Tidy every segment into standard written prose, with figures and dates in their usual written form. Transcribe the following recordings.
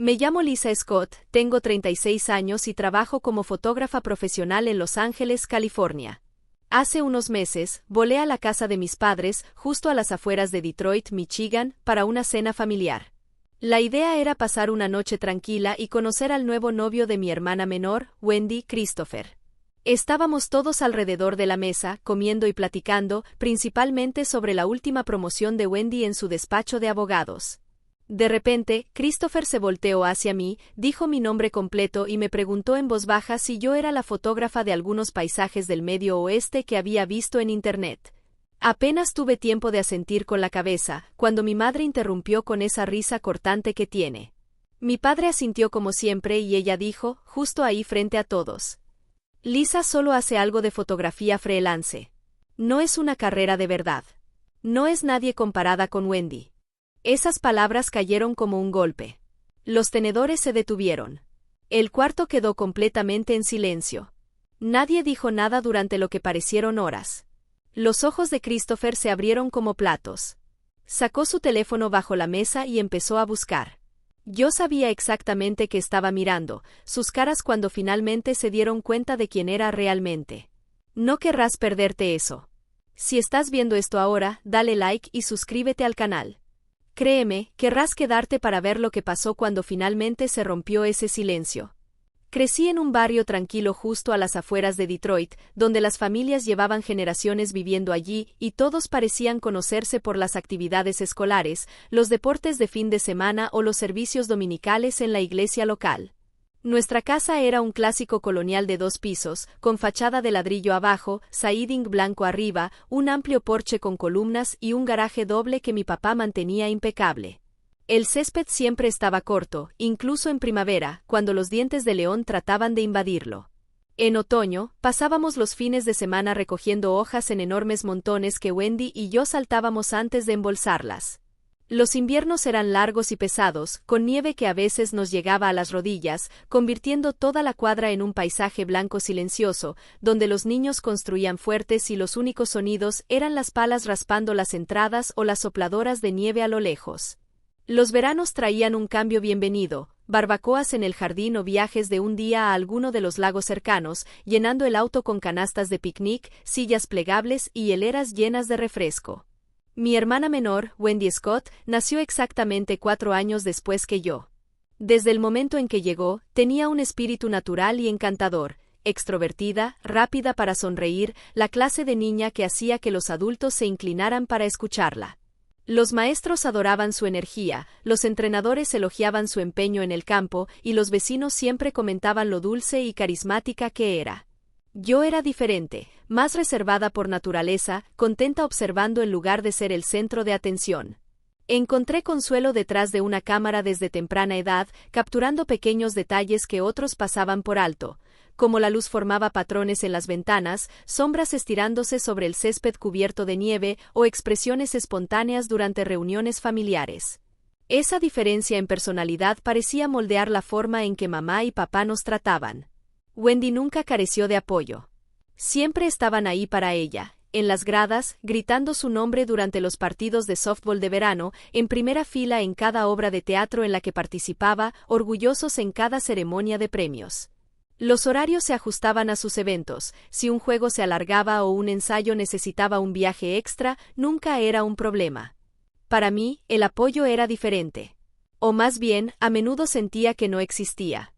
Me llamo Lisa Scott, tengo 36 años y trabajo como fotógrafa profesional en Los Ángeles, California. Hace unos meses, volé a la casa de mis padres, justo a las afueras de Detroit, Michigan, para una cena familiar. La idea era pasar una noche tranquila y conocer al nuevo novio de mi hermana menor, Wendy Christopher. Estábamos todos alrededor de la mesa, comiendo y platicando, principalmente sobre la última promoción de Wendy en su despacho de abogados. De repente, Christopher se volteó hacia mí, dijo mi nombre completo y me preguntó en voz baja si yo era la fotógrafa de algunos paisajes del Medio Oeste que había visto en Internet. Apenas tuve tiempo de asentir con la cabeza, cuando mi madre interrumpió con esa risa cortante que tiene. Mi padre asintió como siempre y ella dijo, justo ahí frente a todos: Lisa solo hace algo de fotografía freelance. No es una carrera de verdad. No es nadie comparada con Wendy. Esas palabras cayeron como un golpe. Los tenedores se detuvieron. El cuarto quedó completamente en silencio. Nadie dijo nada durante lo que parecieron horas. Los ojos de Christopher se abrieron como platos. Sacó su teléfono bajo la mesa y empezó a buscar. Yo sabía exactamente qué estaba mirando, sus caras cuando finalmente se dieron cuenta de quién era realmente. No querrás perderte eso. Si estás viendo esto ahora, dale like y suscríbete al canal. Créeme, querrás quedarte para ver lo que pasó cuando finalmente se rompió ese silencio. Crecí en un barrio tranquilo justo a las afueras de Detroit, donde las familias llevaban generaciones viviendo allí y todos parecían conocerse por las actividades escolares, los deportes de fin de semana o los servicios dominicales en la iglesia local. Nuestra casa era un clásico colonial de 2 pisos, con fachada de ladrillo abajo, siding blanco arriba, un amplio porche con columnas y un garaje doble que mi papá mantenía impecable. El césped siempre estaba corto, incluso en primavera, cuando los dientes de león trataban de invadirlo. En otoño, pasábamos los fines de semana recogiendo hojas en enormes montones que Wendy y yo saltábamos antes de embolsarlas. Los inviernos eran largos y pesados, con nieve que a veces nos llegaba a las rodillas, convirtiendo toda la cuadra en un paisaje blanco silencioso, donde los niños construían fuertes y los únicos sonidos eran las palas raspando las entradas o las sopladoras de nieve a lo lejos. Los veranos traían un cambio bienvenido, barbacoas en el jardín o viajes de un día a alguno de los lagos cercanos, llenando el auto con canastas de picnic, sillas plegables y hieleras llenas de refresco. Mi hermana menor, Wendy Scott, nació exactamente 4 años después que yo. Desde el momento en que llegó, tenía un espíritu natural y encantador, extrovertida, rápida para sonreír, la clase de niña que hacía que los adultos se inclinaran para escucharla. Los maestros adoraban su energía, los entrenadores elogiaban su empeño en el campo y los vecinos siempre comentaban lo dulce y carismática que era. Yo era diferente, más reservada por naturaleza, contenta observando en lugar de ser el centro de atención. Encontré consuelo detrás de una cámara desde temprana edad, capturando pequeños detalles que otros pasaban por alto, como la luz formaba patrones en las ventanas, sombras estirándose sobre el césped cubierto de nieve o expresiones espontáneas durante reuniones familiares. Esa diferencia en personalidad parecía moldear la forma en que mamá y papá nos trataban. Wendy nunca careció de apoyo. Siempre estaban ahí para ella, en las gradas, gritando su nombre durante los partidos de softball de verano, en primera fila en cada obra de teatro en la que participaba, orgullosos en cada ceremonia de premios. Los horarios se ajustaban a sus eventos, si un juego se alargaba o un ensayo necesitaba un viaje extra, nunca era un problema. Para mí, el apoyo era diferente. O más bien, a menudo sentía que no existía.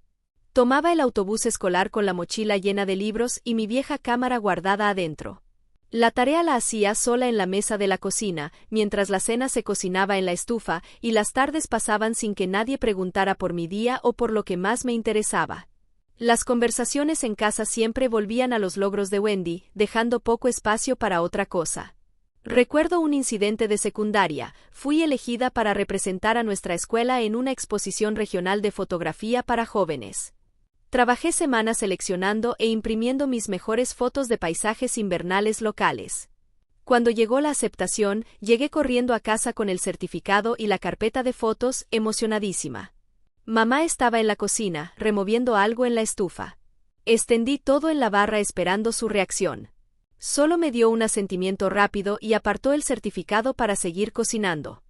Tomaba el autobús escolar con la mochila llena de libros y mi vieja cámara guardada adentro. La tarea la hacía sola en la mesa de la cocina, mientras la cena se cocinaba en la estufa y las tardes pasaban sin que nadie preguntara por mi día o por lo que más me interesaba. Las conversaciones en casa siempre volvían a los logros de Wendy, dejando poco espacio para otra cosa. Recuerdo un incidente de secundaria. Fui elegida para representar a nuestra escuela en una exposición regional de fotografía para jóvenes. Trabajé semanas seleccionando e imprimiendo mis mejores fotos de paisajes invernales locales. Cuando llegó la aceptación, llegué corriendo a casa con el certificado y la carpeta de fotos, emocionadísima. Mamá estaba en la cocina, removiendo algo en la estufa. Extendí todo en la barra esperando su reacción. Solo me dio un asentimiento rápido y apartó el certificado para seguir cocinando.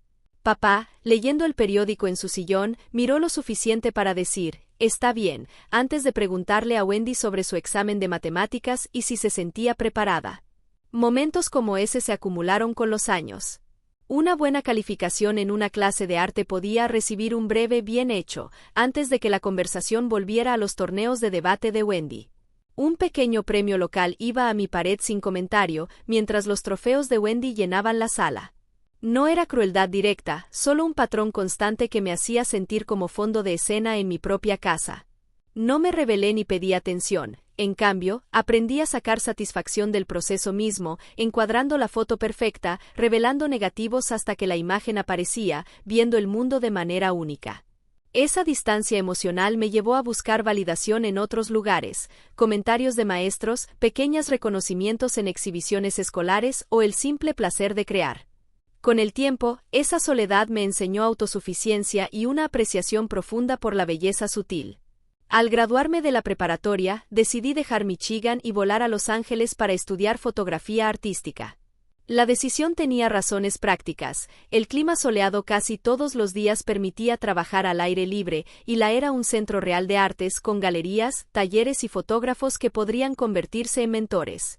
Papá, leyendo el periódico en su sillón, miró lo suficiente para decir, está bien, antes de preguntarle a Wendy sobre su examen de matemáticas y si se sentía preparada. Momentos como ese se acumularon con los años. Una buena calificación en una clase de arte podía recibir un breve bien hecho, antes de que la conversación volviera a los torneos de debate de Wendy. Un pequeño premio local iba a mi pared sin comentario, mientras los trofeos de Wendy llenaban la sala. No era crueldad directa, solo un patrón constante que me hacía sentir como fondo de escena en mi propia casa. No me rebelé ni pedí atención, en cambio, aprendí a sacar satisfacción del proceso mismo, encuadrando la foto perfecta, revelando negativos hasta que la imagen aparecía, viendo el mundo de manera única. Esa distancia emocional me llevó a buscar validación en otros lugares, comentarios de maestros, pequeños reconocimientos en exhibiciones escolares o el simple placer de crear. Con el tiempo, esa soledad me enseñó autosuficiencia y una apreciación profunda por la belleza sutil. Al graduarme de la preparatoria, decidí dejar Michigan y volar a Los Ángeles para estudiar fotografía artística. La decisión tenía razones prácticas, el clima soleado casi todos los días permitía trabajar al aire libre y la era un centro real de artes con galerías, talleres y fotógrafos que podrían convertirse en mentores.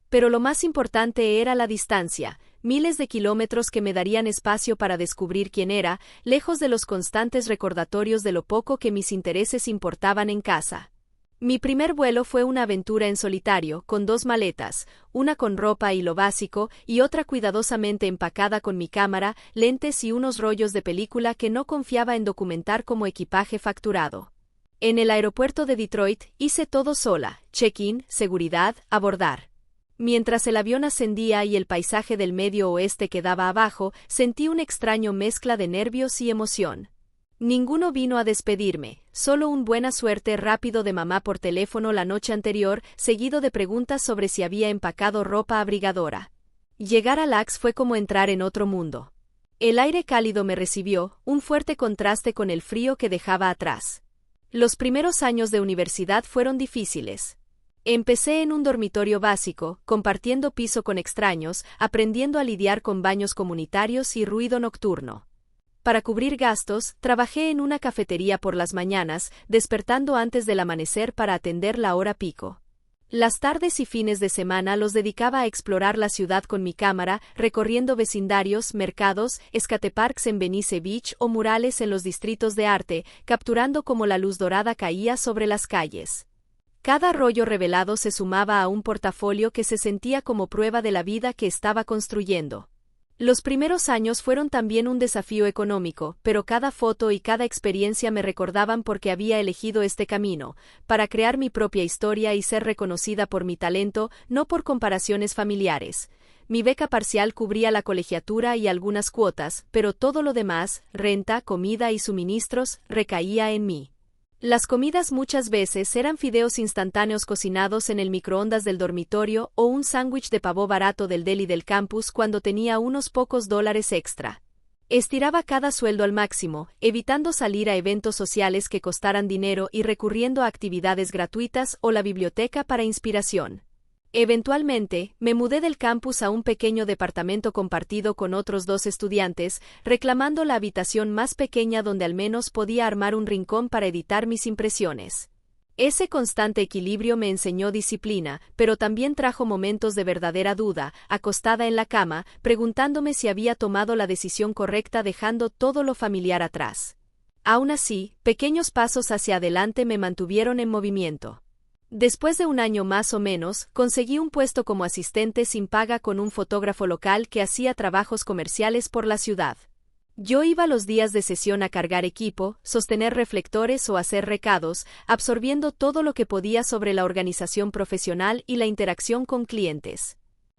Pero lo más importante era la distancia, miles de kilómetros que me darían espacio para descubrir quién era, lejos de los constantes recordatorios de lo poco que mis intereses importaban en casa. Mi primer vuelo fue una aventura en solitario, con 2 maletas, una con ropa y lo básico, y otra cuidadosamente empacada con mi cámara, lentes y unos rollos de película que no confiaba en documentar como equipaje facturado. En el aeropuerto de Detroit, hice todo sola, check-in, seguridad, abordar. Mientras el avión ascendía y el paisaje del Medio Oeste quedaba abajo, sentí una extraña mezcla de nervios y emoción. Ninguno vino a despedirme, solo un buena suerte rápido de mamá por teléfono la noche anterior, seguido de preguntas sobre si había empacado ropa abrigadora. Llegar a LAX fue como entrar en otro mundo. El aire cálido me recibió, un fuerte contraste con el frío que dejaba atrás. Los primeros años de universidad fueron difíciles. Empecé en un dormitorio básico, compartiendo piso con extraños, aprendiendo a lidiar con baños comunitarios y ruido nocturno. Para cubrir gastos, trabajé en una cafetería por las mañanas, despertando antes del amanecer para atender la hora pico. Las tardes y fines de semana los dedicaba a explorar la ciudad con mi cámara, recorriendo vecindarios, mercados, skateparks en Venice Beach o murales en los distritos de arte, capturando cómo la luz dorada caía sobre las calles. Cada rollo revelado se sumaba a un portafolio que se sentía como prueba de la vida que estaba construyendo. Los primeros años fueron también un desafío económico, pero cada foto y cada experiencia me recordaban por qué había elegido este camino, para crear mi propia historia y ser reconocida por mi talento, no por comparaciones familiares. Mi beca parcial cubría la colegiatura y algunas cuotas, pero todo lo demás, renta, comida y suministros, recaía en mí. Las comidas muchas veces eran fideos instantáneos cocinados en el microondas del dormitorio o un sándwich de pavo barato del deli del campus cuando tenía unos pocos dólares extra. Estiraba cada sueldo al máximo, evitando salir a eventos sociales que costaran dinero y recurriendo a actividades gratuitas o la biblioteca para inspiración. Eventualmente, me mudé del campus a un pequeño departamento compartido con otros 2 estudiantes, reclamando la habitación más pequeña donde al menos podía armar un rincón para editar mis impresiones. Ese constante equilibrio me enseñó disciplina, pero también trajo momentos de verdadera duda, acostada en la cama, preguntándome si había tomado la decisión correcta dejando todo lo familiar atrás. Aún así, pequeños pasos hacia adelante me mantuvieron en movimiento. Después de un año más o menos, conseguí un puesto como asistente sin paga con un fotógrafo local que hacía trabajos comerciales por la ciudad. Yo iba los días de sesión a cargar equipo, sostener reflectores o hacer recados, absorbiendo todo lo que podía sobre la organización profesional y la interacción con clientes.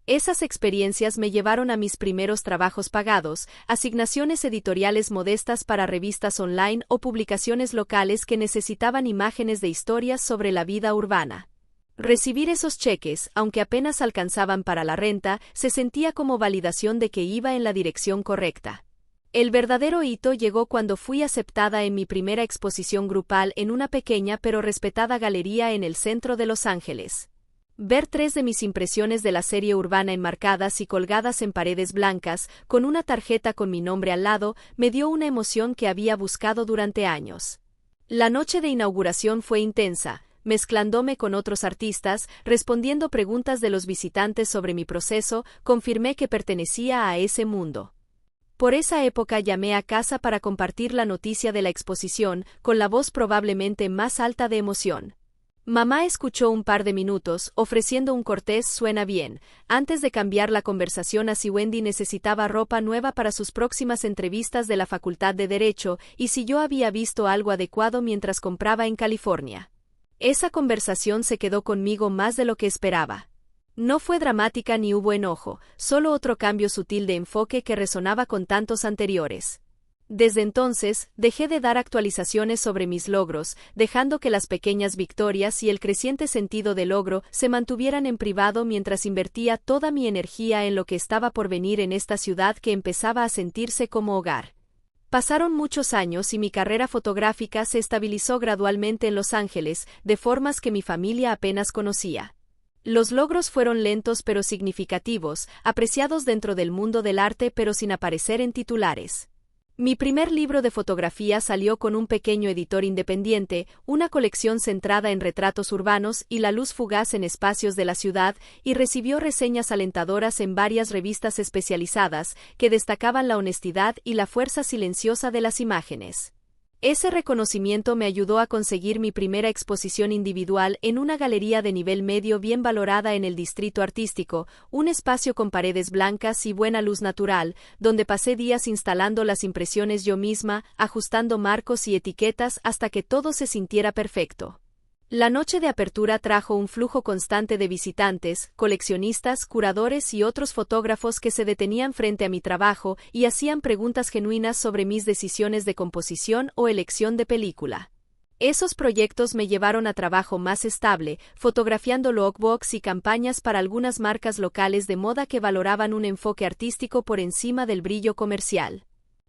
Esas experiencias me llevaron a mis primeros trabajos pagados, asignaciones editoriales modestas para revistas online o publicaciones locales que necesitaban imágenes de historias sobre la vida urbana. Recibir esos cheques, aunque apenas alcanzaban para la renta, se sentía como validación de que iba en la dirección correcta. El verdadero hito llegó cuando fui aceptada en mi primera exposición grupal en una pequeña pero respetada galería en el centro de Los Ángeles. Ver 3 de mis impresiones de la serie urbana enmarcadas y colgadas en paredes blancas, con una tarjeta con mi nombre al lado, me dio una emoción que había buscado durante años. La noche de inauguración fue intensa, mezclándome con otros artistas, respondiendo preguntas de los visitantes sobre mi proceso, confirmé que pertenecía a ese mundo. Por esa época llamé a casa para compartir la noticia de la exposición, con la voz probablemente más alta de emoción. Mamá escuchó un par de minutos, ofreciendo un cortés "suena bien", antes de cambiar la conversación a si Wendy necesitaba ropa nueva para sus próximas entrevistas de la Facultad de Derecho y si yo había visto algo adecuado mientras compraba en California. Esa conversación se quedó conmigo más de lo que esperaba. No fue dramática ni hubo enojo, solo otro cambio sutil de enfoque que resonaba con tantos anteriores. Desde entonces, dejé de dar actualizaciones sobre mis logros, dejando que las pequeñas victorias y el creciente sentido de logro se mantuvieran en privado mientras invertía toda mi energía en lo que estaba por venir en esta ciudad que empezaba a sentirse como hogar. Pasaron muchos años y mi carrera fotográfica se estabilizó gradualmente en Los Ángeles, de formas que mi familia apenas conocía. Los logros fueron lentos pero significativos, apreciados dentro del mundo del arte pero sin aparecer en titulares. Mi primer libro de fotografía salió con un pequeño editor independiente, una colección centrada en retratos urbanos y la luz fugaz en espacios de la ciudad, y recibió reseñas alentadoras en varias revistas especializadas que destacaban la honestidad y la fuerza silenciosa de las imágenes. Ese reconocimiento me ayudó a conseguir mi primera exposición individual en una galería de nivel medio bien valorada en el Distrito Artístico, un espacio con paredes blancas y buena luz natural, donde pasé días instalando las impresiones yo misma, ajustando marcos y etiquetas hasta que todo se sintiera perfecto. La noche de apertura trajo un flujo constante de visitantes, coleccionistas, curadores y otros fotógrafos que se detenían frente a mi trabajo y hacían preguntas genuinas sobre mis decisiones de composición o elección de película. Esos proyectos me llevaron a trabajo más estable, fotografiando lookbooks y campañas para algunas marcas locales de moda que valoraban un enfoque artístico por encima del brillo comercial.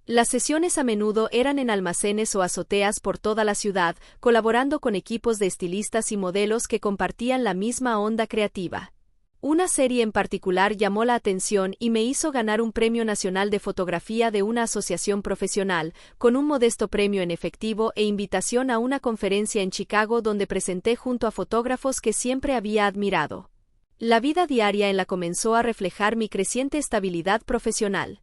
Las sesiones a menudo eran en almacenes o azoteas por toda la ciudad, colaborando con equipos de estilistas y modelos que compartían la misma onda creativa. Una serie en particular llamó la atención y me hizo ganar un premio nacional de fotografía de una asociación profesional, con un modesto premio en efectivo e invitación a una conferencia en Chicago donde presenté junto a fotógrafos que siempre había admirado. La vida diaria en la comenzó a reflejar mi creciente estabilidad profesional.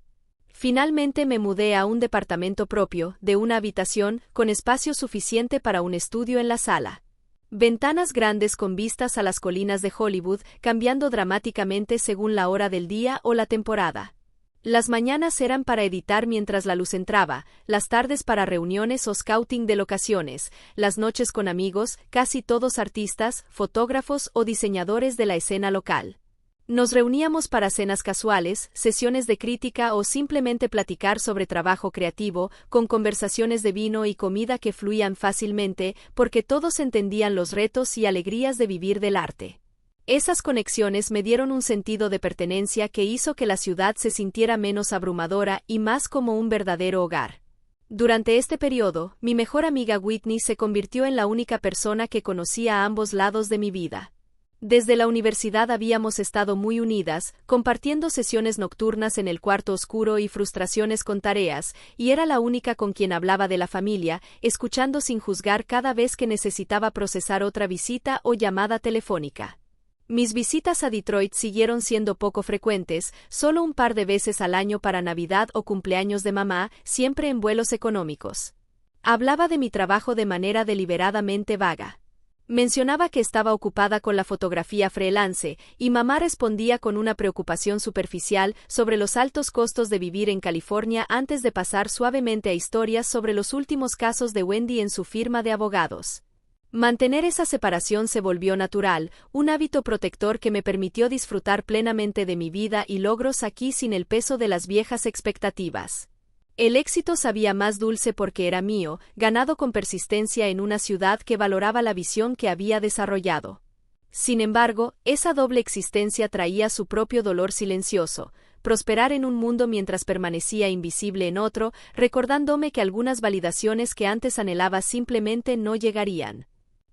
Finalmente me mudé a un departamento propio, de una habitación, con espacio suficiente para un estudio en la sala. Ventanas grandes con vistas a las colinas de Hollywood, cambiando dramáticamente según la hora del día o la temporada. Las mañanas eran para editar mientras la luz entraba, las tardes para reuniones o scouting de locaciones, las noches con amigos, casi todos artistas, fotógrafos o diseñadores de la escena local. Nos reuníamos para cenas casuales, sesiones de crítica o simplemente platicar sobre trabajo creativo, con conversaciones de vino y comida que fluían fácilmente, porque todos entendían los retos y alegrías de vivir del arte. Esas conexiones me dieron un sentido de pertenencia que hizo que la ciudad se sintiera menos abrumadora y más como un verdadero hogar. Durante este periodo, mi mejor amiga Whitney se convirtió en la única persona que conocía a ambos lados de mi vida. Desde la universidad habíamos estado muy unidas, compartiendo sesiones nocturnas en el cuarto oscuro y frustraciones con tareas, y era la única con quien hablaba de la familia, escuchando sin juzgar cada vez que necesitaba procesar otra visita o llamada telefónica. Mis visitas a Detroit siguieron siendo poco frecuentes, solo un par de veces al año para Navidad o cumpleaños de mamá, siempre en vuelos económicos. Hablaba de mi trabajo de manera deliberadamente vaga. Mencionaba que estaba ocupada con la fotografía freelance, y mamá respondía con una preocupación superficial sobre los altos costos de vivir en California antes de pasar suavemente a historias sobre los últimos casos de Wendy en su firma de abogados. Mantener esa separación se volvió natural, un hábito protector que me permitió disfrutar plenamente de mi vida y logros aquí sin el peso de las viejas expectativas. El éxito sabía más dulce porque era mío, ganado con persistencia en una ciudad que valoraba la visión que había desarrollado. Sin embargo, esa doble existencia traía su propio dolor silencioso, prosperar en un mundo mientras permanecía invisible en otro, recordándome que algunas validaciones que antes anhelaba simplemente no llegarían.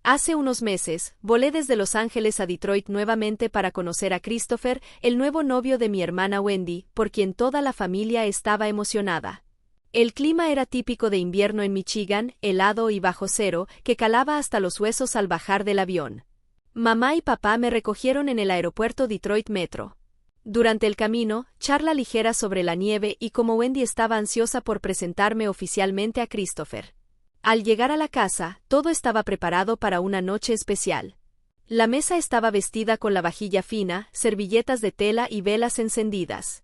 Hace unos meses, volé desde Los Ángeles a Detroit nuevamente para conocer a Christopher, el nuevo novio de mi hermana Wendy, por quien toda la familia estaba emocionada. El clima era típico de invierno en Michigan, helado y bajo cero, que calaba hasta los huesos al bajar del avión. Mamá y papá me recogieron en el aeropuerto Detroit Metro. Durante el camino, charla ligera sobre la nieve y como Wendy estaba ansiosa por presentarme oficialmente a Christopher. Al llegar a la casa, todo estaba preparado para una noche especial. La mesa estaba vestida con la vajilla fina, servilletas de tela y velas encendidas.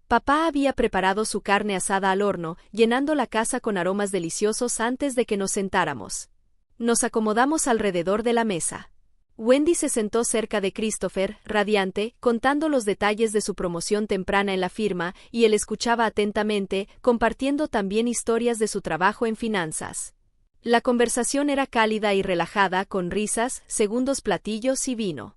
Papá había preparado su carne asada al horno, llenando la casa con aromas deliciosos antes de que nos sentáramos. Nos acomodamos alrededor de la mesa. Wendy se sentó cerca de Christopher, radiante, contando los detalles de su promoción temprana en la firma, y él escuchaba atentamente, compartiendo también historias de su trabajo en finanzas. La conversación era cálida y relajada, con risas, segundos platillos y vino.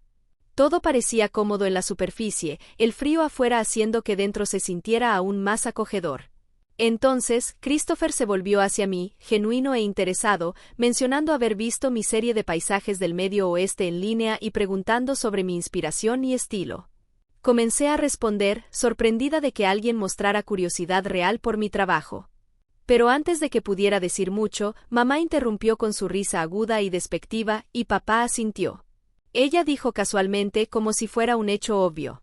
Todo parecía cómodo en la superficie, el frío afuera haciendo que dentro se sintiera aún más acogedor. Entonces, Christopher se volvió hacia mí, genuino e interesado, mencionando haber visto mi serie de paisajes del Medio Oeste en línea y preguntando sobre mi inspiración y estilo. Comencé a responder, sorprendida de que alguien mostrara curiosidad real por mi trabajo. Pero antes de que pudiera decir mucho, mamá interrumpió con su risa aguda y despectiva, y papá asintió. Ella dijo casualmente, como si fuera un hecho obvio.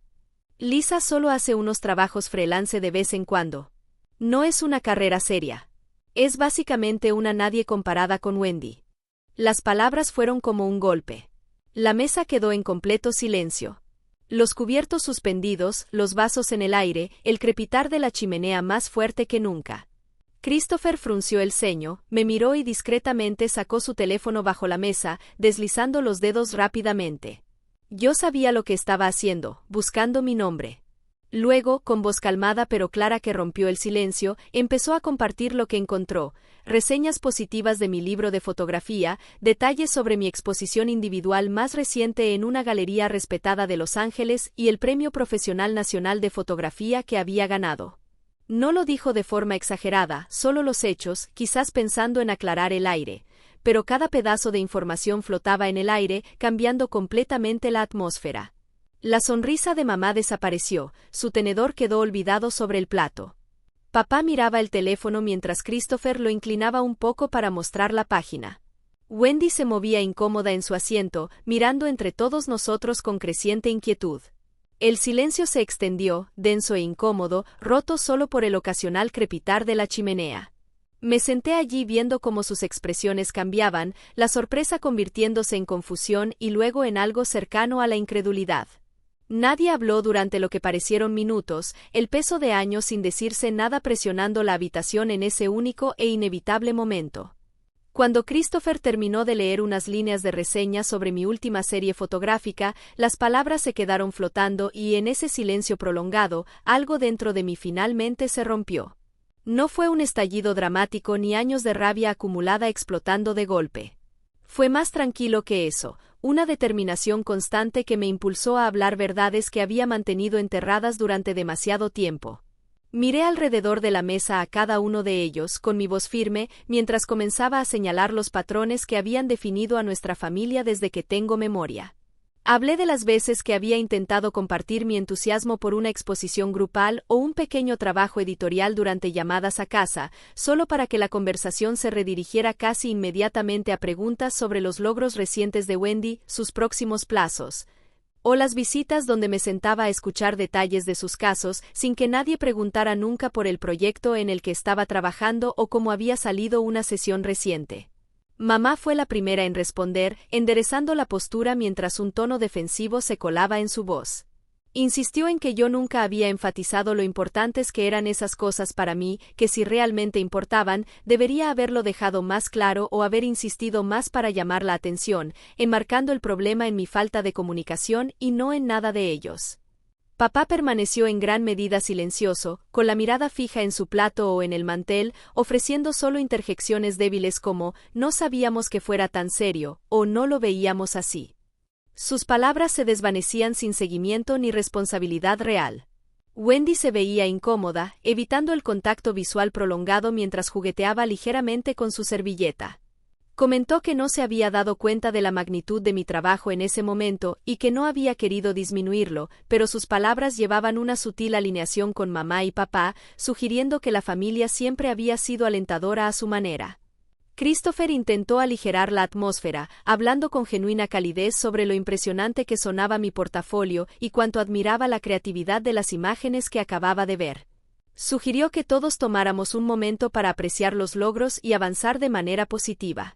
Lisa solo hace unos trabajos freelance de vez en cuando. No es una carrera seria. Es básicamente una nadie comparada con Wendy. Las palabras fueron como un golpe. La mesa quedó en completo silencio. Los cubiertos suspendidos, los vasos en el aire, el crepitar de la chimenea más fuerte que nunca. Christopher frunció el ceño, me miró y discretamente sacó su teléfono bajo la mesa, deslizando los dedos rápidamente. Yo sabía lo que estaba haciendo, buscando mi nombre. Luego, con voz calmada pero clara que rompió el silencio, empezó a compartir lo que encontró, reseñas positivas de mi libro de fotografía, detalles sobre mi exposición individual más reciente en una galería respetada de Los Ángeles y el Premio Profesional Nacional de Fotografía que había ganado. No lo dijo de forma exagerada, solo los hechos, quizás pensando en aclarar el aire, pero cada pedazo de información flotaba en el aire, cambiando completamente la atmósfera. La sonrisa de mamá desapareció, su tenedor quedó olvidado sobre el plato. Papá miraba el teléfono mientras Christopher lo inclinaba un poco para mostrar la página. Wendy se movía incómoda en su asiento, mirando entre todos nosotros con creciente inquietud. El silencio se extendió, denso e incómodo, roto solo por el ocasional crepitar de la chimenea. Me senté allí viendo cómo sus expresiones cambiaban, la sorpresa convirtiéndose en confusión y luego en algo cercano a la incredulidad. Nadie habló durante lo que parecieron minutos, el peso de años sin decirse nada presionando la habitación en ese único e inevitable momento. Cuando Christopher terminó de leer unas líneas de reseña sobre mi última serie fotográfica, las palabras se quedaron flotando y en ese silencio prolongado, algo dentro de mí finalmente se rompió. No fue un estallido dramático ni años de rabia acumulada explotando de golpe. Fue más tranquilo que eso, una determinación constante que me impulsó a hablar verdades que había mantenido enterradas durante demasiado tiempo. Miré alrededor de la mesa a cada uno de ellos, con mi voz firme, mientras comenzaba a señalar los patrones que habían definido a nuestra familia desde que tengo memoria. Hablé de las veces que había intentado compartir mi entusiasmo por una exposición grupal o un pequeño trabajo editorial durante llamadas a casa, solo para que la conversación se redirigiera casi inmediatamente a preguntas sobre los logros recientes de Wendy, sus próximos plazos, o las visitas donde me sentaba a escuchar detalles de sus casos sin que nadie preguntara nunca por el proyecto en el que estaba trabajando o cómo había salido una sesión reciente. Mamá fue la primera en responder, enderezando la postura mientras un tono defensivo se colaba en su voz. Insistió en que yo nunca había enfatizado lo importantes que eran esas cosas para mí, que si realmente importaban, debería haberlo dejado más claro o haber insistido más para llamar la atención, enmarcando el problema en mi falta de comunicación y no en nada de ellos. Papá permaneció en gran medida silencioso, con la mirada fija en su plato o en el mantel, ofreciendo solo interjecciones débiles como «no sabíamos que fuera tan serio» o «no lo veíamos así». Sus palabras se desvanecían sin seguimiento ni responsabilidad real. Wendy se veía incómoda, evitando el contacto visual prolongado mientras jugueteaba ligeramente con su servilleta. Comentó que no se había dado cuenta de la magnitud de mi trabajo en ese momento y que no había querido disminuirlo, pero sus palabras llevaban una sutil alineación con mamá y papá, sugiriendo que la familia siempre había sido alentadora a su manera. Christopher intentó aligerar la atmósfera, hablando con genuina calidez sobre lo impresionante que sonaba mi portafolio y cuánto admiraba la creatividad de las imágenes que acababa de ver. Sugirió que todos tomáramos un momento para apreciar los logros y avanzar de manera positiva.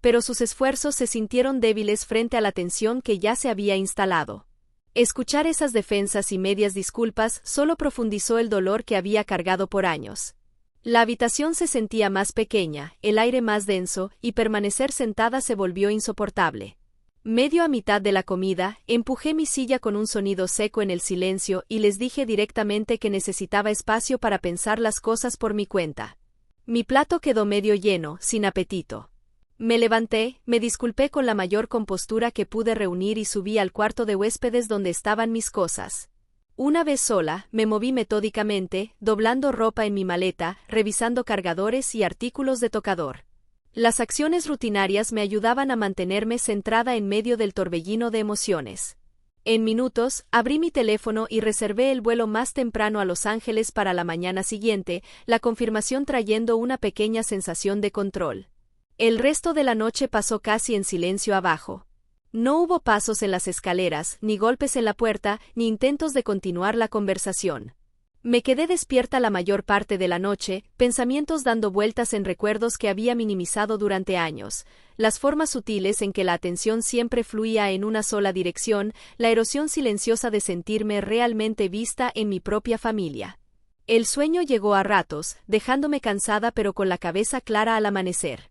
Pero sus esfuerzos se sintieron débiles frente a la tensión que ya se había instalado. Escuchar esas defensas y medias disculpas solo profundizó el dolor que había cargado por años. La habitación se sentía más pequeña, el aire más denso, y permanecer sentada se volvió insoportable. Medio a mitad de la comida, empujé mi silla con un sonido seco en el silencio y les dije directamente que necesitaba espacio para pensar las cosas por mi cuenta. Mi plato quedó medio lleno, sin apetito. Me levanté, me disculpé con la mayor compostura que pude reunir y subí al cuarto de huéspedes donde estaban mis cosas. Una vez sola, me moví metódicamente, doblando ropa en mi maleta, revisando cargadores y artículos de tocador. Las acciones rutinarias me ayudaban a mantenerme centrada en medio del torbellino de emociones. En minutos, abrí mi teléfono y reservé el vuelo más temprano a Los Ángeles para la mañana siguiente, la confirmación trayendo una pequeña sensación de control. El resto de la noche pasó casi en silencio abajo. No hubo pasos en las escaleras, ni golpes en la puerta, ni intentos de continuar la conversación. Me quedé despierta la mayor parte de la noche, pensamientos dando vueltas en recuerdos que había minimizado durante años, las formas sutiles en que la atención siempre fluía en una sola dirección, la erosión silenciosa de sentirme realmente vista en mi propia familia. El sueño llegó a ratos, dejándome cansada pero con la cabeza clara al amanecer.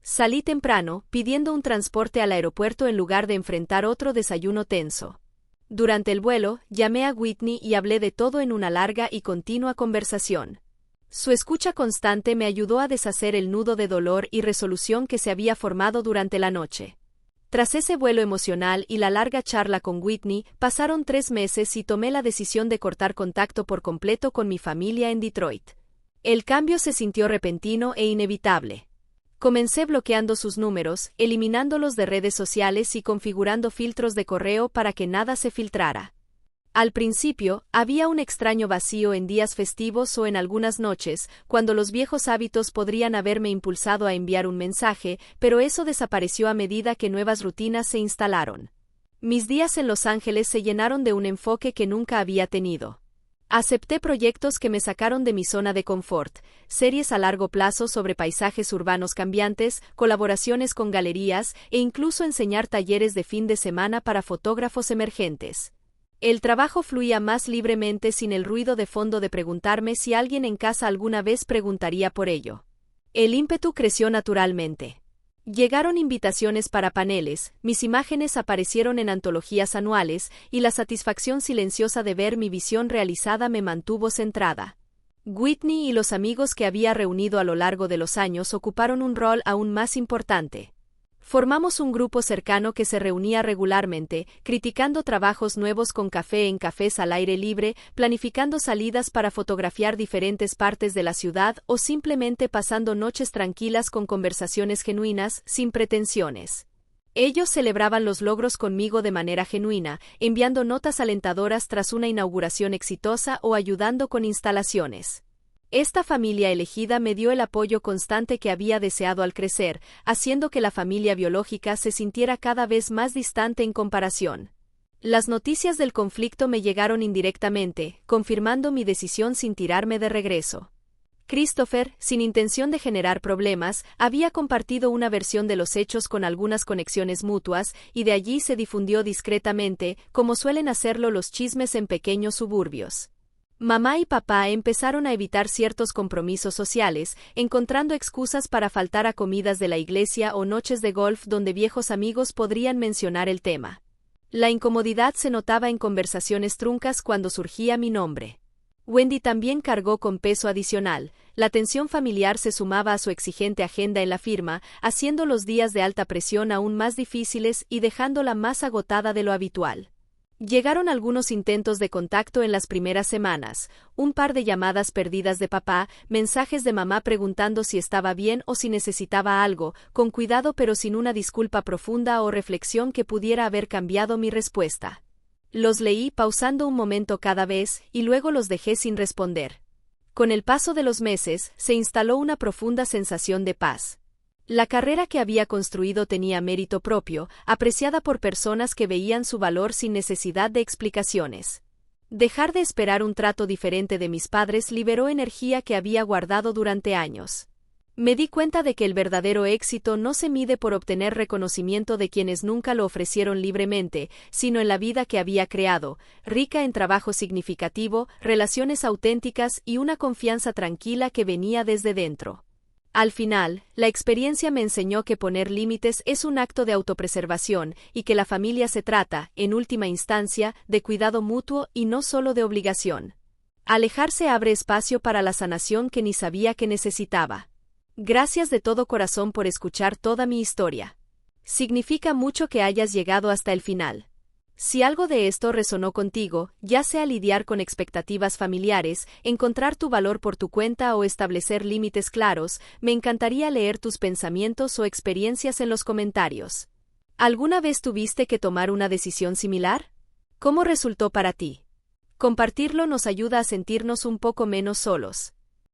Salí temprano, pidiendo un transporte al aeropuerto en lugar de enfrentar otro desayuno tenso. Durante el vuelo, llamé a Whitney y hablé de todo en una larga y continua conversación. Su escucha constante me ayudó a deshacer el nudo de dolor y resolución que se había formado durante la noche. Tras ese vuelo emocional y la larga charla con Whitney, pasaron 3 meses y tomé la decisión de cortar contacto por completo con mi familia en Detroit. El cambio se sintió repentino e inevitable. Comencé bloqueando sus números, eliminándolos de redes sociales y configurando filtros de correo para que nada se filtrara. Al principio, había un extraño vacío en días festivos o en algunas noches, cuando los viejos hábitos podrían haberme impulsado a enviar un mensaje, pero eso desapareció a medida que nuevas rutinas se instalaron. Mis días en Los Ángeles se llenaron de un enfoque que nunca había tenido. Acepté proyectos que me sacaron de mi zona de confort, series a largo plazo sobre paisajes urbanos cambiantes, colaboraciones con galerías e incluso enseñar talleres de fin de semana para fotógrafos emergentes. El trabajo fluía más libremente sin el ruido de fondo de preguntarme si alguien en casa alguna vez preguntaría por ello. El ímpetu creció naturalmente. Llegaron invitaciones para paneles, mis imágenes aparecieron en antologías anuales, y la satisfacción silenciosa de ver mi visión realizada me mantuvo centrada. Whitney y los amigos que había reunido a lo largo de los años ocuparon un rol aún más importante. Formamos un grupo cercano que se reunía regularmente, criticando trabajos nuevos con café en cafés al aire libre, planificando salidas para fotografiar diferentes partes de la ciudad o simplemente pasando noches tranquilas con conversaciones genuinas, sin pretensiones. Ellos celebraban los logros conmigo de manera genuina, enviando notas alentadoras tras una inauguración exitosa o ayudando con instalaciones. Esta familia elegida me dio el apoyo constante que había deseado al crecer, haciendo que la familia biológica se sintiera cada vez más distante en comparación. Las noticias del conflicto me llegaron indirectamente, confirmando mi decisión sin tirarme de regreso. Christopher, sin intención de generar problemas, había compartido una versión de los hechos con algunas conexiones mutuas, y de allí se difundió discretamente, como suelen hacerlo los chismes en pequeños suburbios. Mamá y papá empezaron a evitar ciertos compromisos sociales, encontrando excusas para faltar a comidas de la iglesia o noches de golf donde viejos amigos podrían mencionar el tema. La incomodidad se notaba en conversaciones truncas cuando surgía mi nombre. Wendy también cargó con peso adicional, la tensión familiar se sumaba a su exigente agenda en la firma, haciendo los días de alta presión aún más difíciles y dejándola más agotada de lo habitual. Llegaron algunos intentos de contacto en las primeras semanas, un par de llamadas perdidas de papá, mensajes de mamá preguntando si estaba bien o si necesitaba algo, con cuidado pero sin una disculpa profunda o reflexión que pudiera haber cambiado mi respuesta. Los leí pausando un momento cada vez y luego los dejé sin responder. Con el paso de los meses, se instaló una profunda sensación de paz. La carrera que había construido tenía mérito propio, apreciada por personas que veían su valor sin necesidad de explicaciones. Dejar de esperar un trato diferente de mis padres liberó energía que había guardado durante años. Me di cuenta de que el verdadero éxito no se mide por obtener reconocimiento de quienes nunca lo ofrecieron libremente, sino en la vida que había creado, rica en trabajo significativo, relaciones auténticas y una confianza tranquila que venía desde dentro. Al final, la experiencia me enseñó que poner límites es un acto de autopreservación y que la familia se trata, en última instancia, de cuidado mutuo y no solo de obligación. Alejarse abre espacio para la sanación que ni sabía que necesitaba. Gracias de todo corazón por escuchar toda mi historia. Significa mucho que hayas llegado hasta el final. Si algo de esto resonó contigo, ya sea lidiar con expectativas familiares, encontrar tu valor por tu cuenta o establecer límites claros, me encantaría leer tus pensamientos o experiencias en los comentarios. ¿Alguna vez tuviste que tomar una decisión similar? ¿Cómo resultó para ti? Compartirlo nos ayuda a sentirnos un poco menos solos.